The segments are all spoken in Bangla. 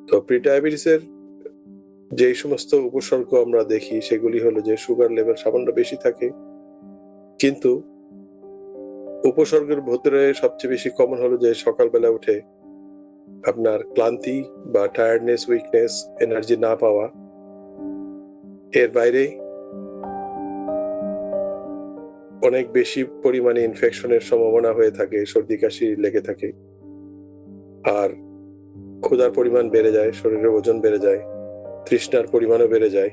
তো প্রিডায়াবেটিসের যে সমস্ত উপসর্গ আমরা দেখি সেগুলি হলো যে সুগার লেভেল সামান্য বেশি থাকে, কিন্তু উপসর্গের ভেতরে সবচেয়ে বেশি কমন হলো যে সকালবেলা উঠে আপনার ক্লান্তি বা টায়ার্ডনেস, উইকনেস, এনার্জি না পাওয়া। এর বাইরে অনেক বেশি পরিমাণে ইনফেকশনের সম্ভাবনা হয়ে থাকে, সর্দি কাশি লেগে থাকে, আর ক্ষুধার পরিমাণ বেড়ে যায়, শরীরের ওজন বেড়ে যায়, তৃষ্ণার পরিমাণও বেড়ে যায়।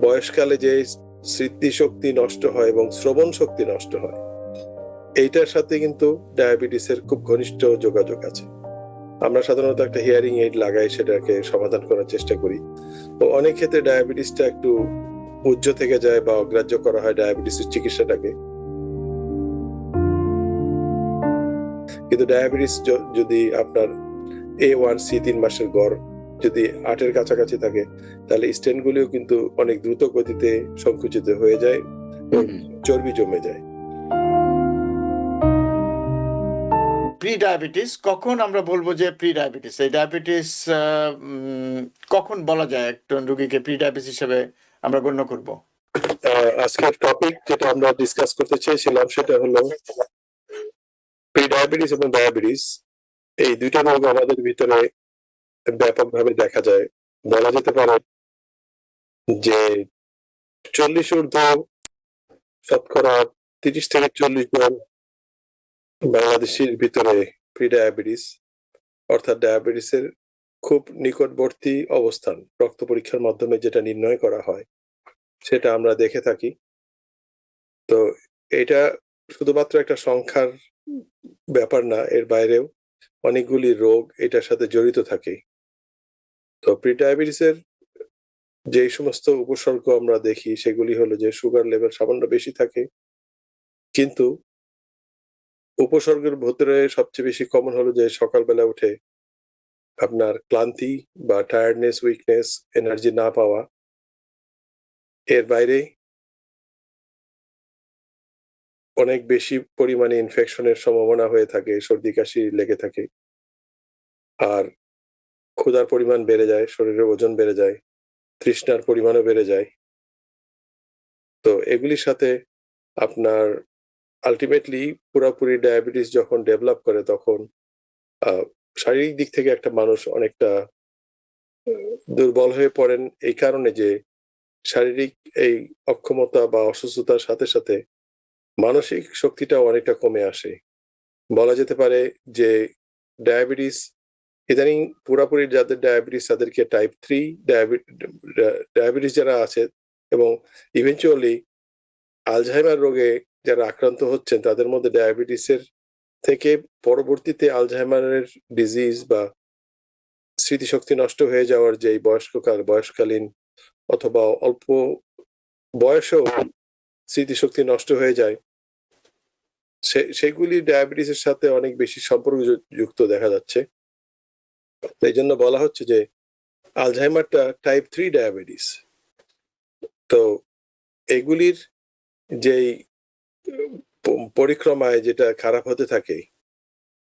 বয়সকালে যে স্মৃতিশক্তি নষ্ট হয় এবং শ্রবণ শক্তি নষ্ট হয়, এইটার সাথে কিন্তু ডায়াবেটিসের খুব ঘনিষ্ঠ যোগাযোগ আছে। আমরা সাধারণত একটা হিয়ারিং এইড লাগাই, সেটাকে সমাধান করার চেষ্টা করি। তো অনেক ক্ষেত্রে ডায়াবেটিসটা একটু উজ্জ্ব থেকে যায় বা অগ্রাহ্য করা হয় ডায়াবেটিসের চিকিৎসাটাকে। কিন্তু ডায়াবেটিস যদি আপনার A1C 3 মাসের গড় যদি 8-এর কাছাকাছি থাকে, তাহলে স্টেন্ট গুলিও কিন্তু অনেক দ্রুত গতিতে সংকুচিত হয়ে যায় এবং চর্বি জমে যায়। প্রি ডায়াবেটিস কখন আমরা বলবো যে প্রি ডায়াবেটিস? এই ডায়াবেটিস কখন বলা যায় একজন রোগীকে প্রি ডায়াবেটিস হিসেবে আমরা গণ্য করব? আজকের টপিক যেটা আমরা ডিসকাস করতে চেয়েছিলাম সেটা হলো প্রি ডায়াবেটিস এবং ডায়াবেটিস, এই দুইটা রোগ আমাদের ভিতরে ব্যাপকভাবে দেখা যায়। বলা যেতে পারে যে 40 ঊর্ধ্ব শতকরা 30 থেকে 40 জন বাংলাদেশের ভিতরে প্রি ডায়াবেটিস অর্থাৎ ডায়াবেটিসের খুব নিকটবর্তী অবস্থান রক্ত পরীক্ষার মাধ্যমে যেটা নির্ণয় করা হয় সেটা আমরা দেখে থাকি। তো এটা শুধুমাত্র একটা সংখ্যার ব্যাপার না, এর বাইরেও অনেকগুলি রোগ এটার সাথে জড়িত থাকে। তো প্রি ডায়াবেটিসের যে সমস্ত উপসর্গ আমরা দেখি সেগুলি হলো যে সুগার লেভেল সামান্য বেশি থাকে, কিন্তু উপসর্গের ভেতরে সবচেয়ে বেশি কমন হলো যে সকালবেলা উঠে আপনার ক্লান্তি বা টায়ার্ডনেস, উইকনেস, এনার্জি না পাওয়া। এর বাইরে অনেক বেশি পরিমাণে ইনফেকশনের সম্ভাবনা হয়ে থাকে, সর্দি কাশি লেগে থাকে, আর ক্ষুধার পরিমাণ বেড়ে যায়, শরীরের ওজন বেড়ে যায়, তৃষ্ণার পরিমাণও বেড়ে যায়। তো এগুলির সাথে আপনার আলটিমেটলি পুরোপুরি ডায়াবেটিস যখন ডেভেলপ করে তখন শারীরিক দিক থেকে একটা মানুষ অনেকটা দুর্বল হয়ে পড়েন, এই কারণে যে শারীরিক এই অক্ষমতা বা অসুস্থতার সাথে সাথে মানসিক শক্তিটাও অনেকটা কমে আসে। বলা যেতে পারে যে ডায়াবেটিস ইদানিং পুরাপুরি যাদের ডায়াবেটিস তাদেরকে টাইপ 3 ডায়াবেটিস যারা আছে এবং ইভেনচুয়ালি আলঝাইমার রোগে যারা আক্রান্ত হচ্ছেন তাদের মধ্যে ডায়াবেটিসের থেকে পরবর্তীতে আলঝাইমারের ডিজিজ বা স্মৃতিশক্তি নষ্ট হয়ে যাওয়ার যে বয়সকালীন অথবা অল্প বয়সেও স্মৃতিশক্তি নষ্ট হয়ে যায়, সেগুলি ডায়াবেটিসের সাথে অনেক বেশি সম্পর্ক যুক্ত দেখা যাচ্ছে। এই জন্য বলা হচ্ছে যে আলঝাইমারটা টাইপ 3 ডায়াবেটিস। তো এগুলির যেই পরিক্রমায় যেটা খারাপ হতে থাকে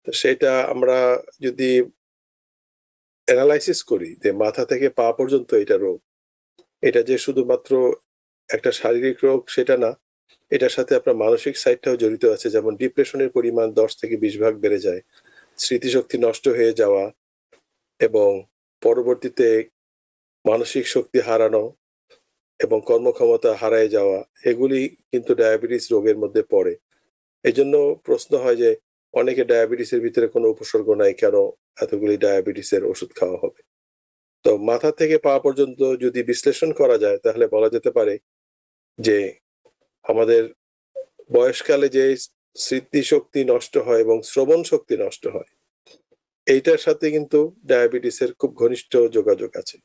সেটা আমরা যদি অ্যানালাইসিস করি যে মাথা থেকে পা পর্যন্ত এটা রোগ, এটা যে শুধুমাত্র একটা শারীরিক রোগ সেটা না, এটার সাথে আপনার মানসিক সাইডটাও জড়িত আছে। যেমন ডিপ্রেশনের পরিমাণ 10 থেকে 20 ভাগ বেড়ে যায়, স্মৃতিশক্তি নষ্ট হয়ে যাওয়া এবং পরবর্তীতে মানসিক শক্তি হারানো এবং কর্মক্ষমতা হারায় যাওয়া, এগুলি কিন্তু ডায়াবেটিস রোগের মধ্যে পড়ে। এই জন্য প্রশ্ন হয় যে অনেকে ডায়াবেটিসের ভিতরে কোনো উপসর্গ নাই, কেন এতগুলি ডায়াবেটিসের ওষুধ খাওয়া হবে? তো মাথা থেকে পা পর্যন্ত যদি বিশ্লেষণ করা যায় তাহলে বলা যেতে পারে যে আমাদের বয়সকালে যে স্মৃতিশক্তি নষ্ট হয় এবং শ্রবণ শক্তি নষ্ট হয়, এইটার সাথে কিন্তু ডায়াবেটিসের খুব ঘনিষ্ঠ যোগাযোগ আছে।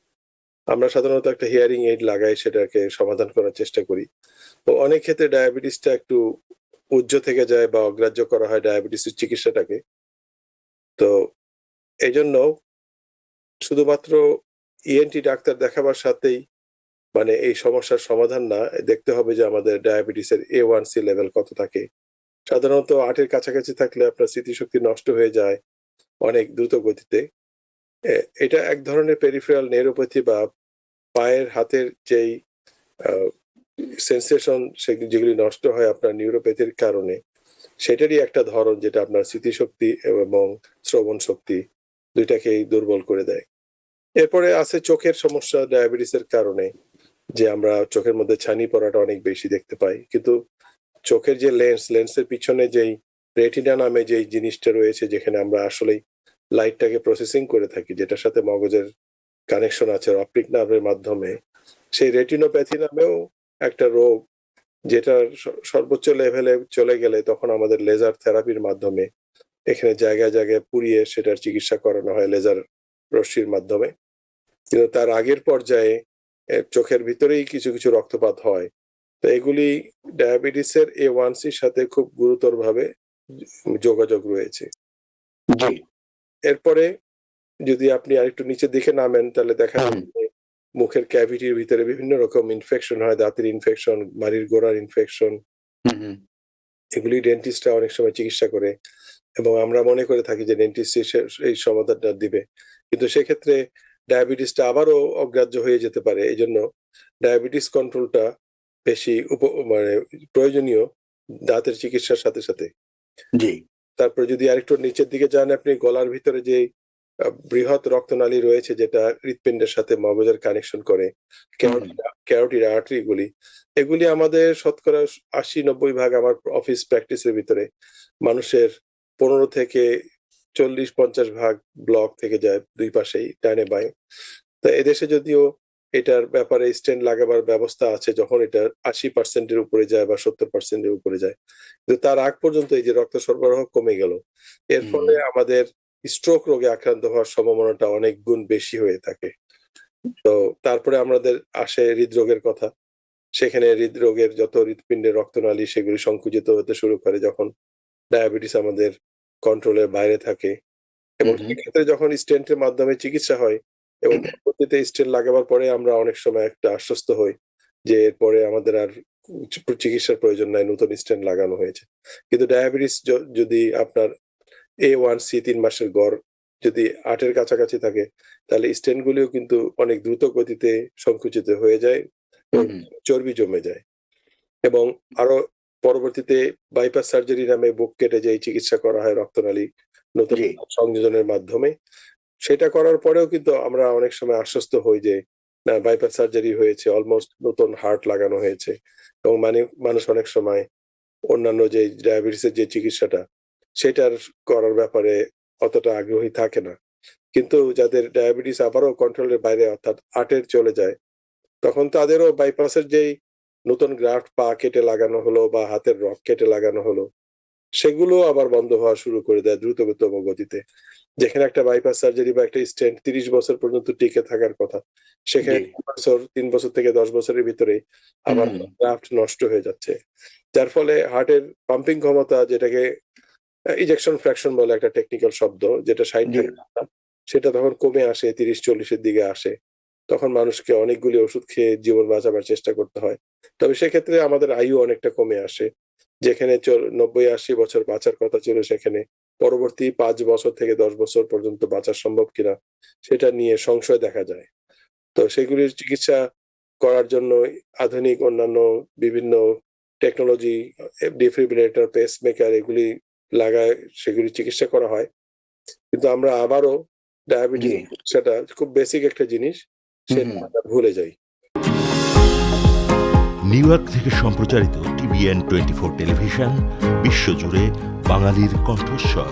আমরা সাধারণত একটা হিয়ারিং এইড লাগাই, সেটাকে সমাধান করার চেষ্টা করি। তো অনেক ক্ষেত্রে ডায়াবেটিসটা একটু উজ্জ্ব থেকে যায় বা অগ্রাহ্য করা হয় ডায়াবেটিসের চিকিৎসাটাকে। তো এই জন্য শুধুমাত্র ইএনটি ডাক্তার দেখাবার সাথেই মানে এই সমস্যার সমাধান না, দেখতে হবে যে আমাদের ডায়াবেটিসের A1C লেভেল কত থাকে। সাধারণত 8-এর কাছাকাছি থাকলে আপনার স্মৃতিশক্তি নষ্ট হয়ে যায়, অনেক দ্রুত গতিতে। এটা এক ধরনের পেরিফেরাল নিউরোপ্যাথি বা পায়ের হাতের যেই সেন্সেশন যেগুলি নষ্ট হয় আপনার নিউরোপ্যাথির কারণে, সেটারই একটা ধরন, যেটা আপনার স্মৃতিশক্তি এবং শ্রবণ শক্তি দুইটাকেই দুর্বল করে দেয়। এরপরে আছে চোখের সমস্যা ডায়াবেটিসের কারণে, যে আমরা চোখের মধ্যে ছানি পড়াটা অনেক বেশি দেখতে পাই। কিন্তু চোখের যে লেন্সের পিছনে যেই রেটিনা নামে যেই জিনিসটা রয়েছে, যেখানে আমরা আসলেই লাইটটাকে প্রসেসিং করে থাকি, যেটার সাথে মগজের কানেকশন আছে অপটিক নার্ভের মাধ্যমে, সেই রেটিনোপ্যাথি নামেও একটা রোগ, যেটা সর্বোচ্চ লেভেলে চলে গেলে তখন আমাদের লেজার থেরাপির মাধ্যমে এখানে জায়গায় জায়গায় পুড়িয়ে সেটার চিকিৎসা করানো হয় লেজার রশ্মির মাধ্যমে। কিন্তু তার আগের পর্যায়ে চোখের ভিতরেই কিছু কিছু রক্তপাত হয়। তো এগুলি ডায়াবেটিসের A1Cর সাথে খুব গুরুতরভাবে যোগাযোগ রয়েছে। জি। এরপরে যদি আপনি আরেকটু নিচের দিকে নামেন, তাহলে দেখা হুম। যাবে মুখের ক্যাভিটির ভিতরে বিভিন্ন রকম ইনফেকশন হয়, দাঁতের ইনফেকশন, মাড়ির গোড়ার ইনফেকশন। এগুলি ডেন্টিস্টরা অনেক সময় চিকিৎসা করে এবং আমরা মনে করে থাকি যে ডেন্টিস্ট এই সমাধানটা দিবে, কিন্তু সেক্ষেত্রে ডায়াবেটিসটা আবারও অগ্রাহ্য হয়ে যেতে পারে। এই জন্য ডায়াবেটিস কন্ট্রোলটা বেশি মানে প্রয়োজনীয় দাঁতের চিকিৎসার সাথে সাথে। জি। তারপর যদি আরেকটু নিচের দিকে যান, আপনি গলার ভিতরে যে বৃহৎ রক্তনালী রয়েছে, যেটা হৃৎপিণ্ডের সাথে মগজের কানেকশন করে, ক্যারোটিড আর্টারি গুলি, এগুলি আমাদের শতকরা 80-90 ভাগ আমার অফিস প্র্যাকটিসের ভিতরে মানুষের 15 থেকে 40-50 ভাগ ব্লক থেকে যায় দুই পাশেই, ডানে বাঁয়ে। তা এদেশে যদিও এটার ব্যাপারে স্টেন্ট লাগাবার ব্যবস্থা আছে যখন এটা 80% উপরে যায় বা 70% উপরে যায়, কিন্তু তার আগ পর্যন্ত এই যে রক্ত সরবরাহ কমে গেল, এর ফলে আমাদের স্ট্রোক রোগে আক্রান্ত হওয়ার সম্ভাবনাটা অনেক গুণ বেশি হয়ে থাকে। তো তারপরে আমাদের আসে হৃদরোগের কথা। সেখানে হৃদরোগের যত হৃৎপিণ্ডের রক্তনালী সেগুলি সংকুচিত হতে শুরু করে যখন ডায়াবেটিস আমাদের কন্ট্রোলের বাইরে থাকে, এবং সেক্ষেত্রে যখন স্টেন্টের মাধ্যমে চিকিৎসা হয় এবং পরবর্তীতে স্টেন্ট লাগাবার পরে আমরা অনেক সময় একটা আশ্বস্ত হই যে এরপরে আমাদের আর চিকিৎসার প্রয়োজন নাই, নতুন স্টেন্ট লাগানো হয়েছে। কিন্তু ডায়াবেটিস যদি আপনার A1C 3 মাসের গড় যদি 8-এর কাছাকাছি থাকে, তাহলে স্টেন্ট গুলিও কিন্তু অনেক দ্রুত গতিতে সংকুচিত হয়ে যায় এবং চর্বি জমে যায়। এবং আরো পরবর্তীতে বাইপাস সার্জারি নামে বুক কেটে যে চিকিৎসা করা হয় রক্তনালী নতুন সংযোজনের মাধ্যমে, সেটা করার পরেও কিন্তু আমরা অনেক সময় আশ্বস্ত হই যে না, বাইপাস সার্জারি হয়েছে, অলমোস্ট নতুন হার্ট লাগানো হয়েছে। এবং মানুষ অনেক সময় অন্যান্য যে ডায়াবেটিসের যে চিকিৎসাটা সেটার করার ব্যাপারে অতটা আগ্রহী থাকে না। কিন্তু যাদের ডায়াবেটিস আবারও কন্ট্রোলের বাইরে অর্থাৎ 8-এর চলে যায়, তখন তাদেরও বাইপাসের যেই নতুন গ্রাফট পা কেটে লাগানো হলো বা হাতের রক কেটে লাগানো হলো, সেগুলো আবার বন্ধ হওয়া শুরু করে দেয় দ্রুততম গতিতে। যেখানে একটা বাইপাস সার্জারি বা একটা স্টেন্ট 30 বছর পর্যন্ত টিকে থাকার কথা, সেখানে 3 বছর থেকে 10 বছরের ভিতরে আবার গ্রাফট নষ্ট হয়ে যাচ্ছে, যার ফলে হার্টের পাম্পিং ক্ষমতা, যেটাকে ইজেকশন ফ্র্যাকশন বলে একটা টেকনিক্যাল শব্দ, যেটা 60 থাকে সেটা তখন কমে আসে, 30-40-এর দিকে আসে। তখন মানুষকে অনেকগুলি ওষুধ খেয়ে জীবন বাঁচাবার চেষ্টা করতে হয়। তবে সেক্ষেত্রে আমাদের আয়ু অনেকটা কমে আসে, যেখানে 90-80 বছর বাঁচার কথা ছিল, সেখানে পরবর্তী 5 বছর থেকে 10 বছর পর্যন্ত বাঁচা সম্ভব কিনা সেটা নিয়ে সংশয় দেখা যায়। তো সেগুলির চিকিৎসা করার জন্য আধুনিক অন্যান্য বিভিন্ন টেকনোলজি, ডিফিব্রিলেটর, পেসমেকার, এগুলি লাগায় সেগুলি চিকিৎসা করা হয়। কিন্তু আমরা আবারও ডায়াবেটিস সেটা খুব বেসিক একটা জিনিস, সেটা আমরা ভুলে যাই। নিউ ইয়র্ক থেকে সম্প্রচারিত TVN 24 টেলিভিশন বিশ্বজুড়ে বাঙালির কণ্ঠস্বর।